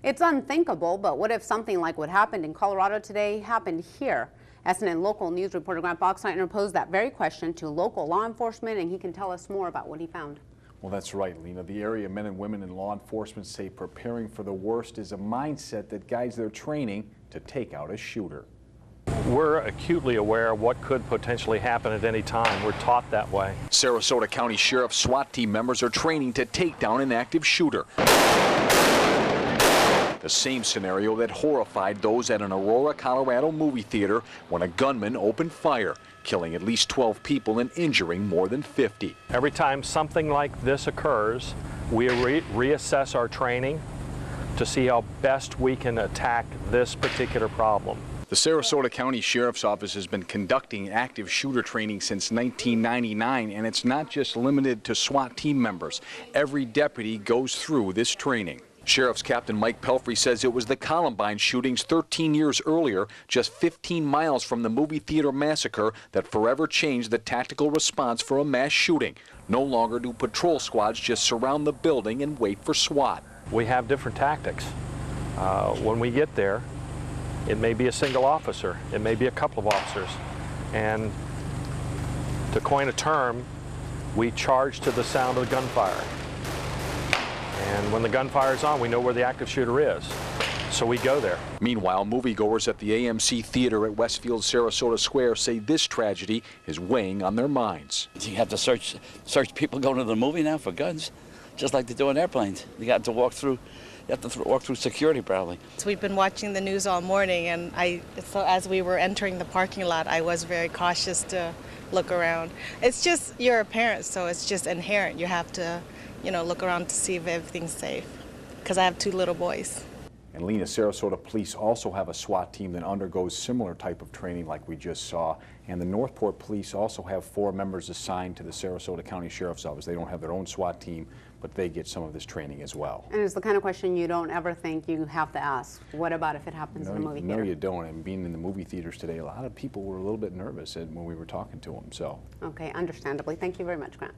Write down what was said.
It's unthinkable, but what if something like what happened in Colorado today happened here? SNN local news reporter Grant Boxleitner posed that very question to local law enforcement, and he can tell us more about what he found. Well, that's right, Lena. The area men and women in law enforcement say preparing for the worst is a mindset that guides their training to take out a shooter. We're acutely aware of what could potentially happen at any time. We're taught that way. Sarasota County Sheriff's SWAT team members are training to take down an active shooter. The same scenario that horrified those at an Aurora, Colorado movie theater when a gunman opened fire, killing at least 12 people and injuring more than 50. Every time something like this occurs, we reassess our training to see how best we can attack this particular problem. The Sarasota County Sheriff's Office has been conducting active shooter training since 1999, and it's not just limited to SWAT team members. Every deputy goes through this training. Sheriff's Captain Mike Pelfrey says it was the Columbine shootings 13 years earlier, just 15 miles from the movie theater massacre, that forever changed the tactical response for a mass shooting. No longer do patrol squads just surround the building and wait for SWAT. We have different tactics. When we get there, it may be a single officer, it may be a couple of officers, and to coin a term, we charge to the sound of the gunfire. And when the gunfire is on, we know where the active shooter is, so we go there. Meanwhile, moviegoers at the AMC Theater at Westfield Sarasota Square say this tragedy is weighing on their minds. You have to search people going to the movie now for guns, just like they do on airplanes. You have to walk through security probably. So we've been watching the news all morning, and so as we were entering the parking lot, I was very cautious to look around. It's just, you're a parent, so it's just inherent. You have to, look around to see if everything's safe, because I have 2 little boys. And Lena, Sarasota police also have a SWAT team that undergoes similar type of training like we just saw. And the Northport police also have 4 members assigned to the Sarasota County Sheriff's Office. They don't have their own SWAT team, but they get some of this training as well. And it's the kind of question you don't ever think you have to ask. What about if it happens in a movie theater? No, you don't. And being in the movie theaters today, a lot of people were a little bit nervous when we were talking to them. So. Okay, understandably. Thank you very much, Grant.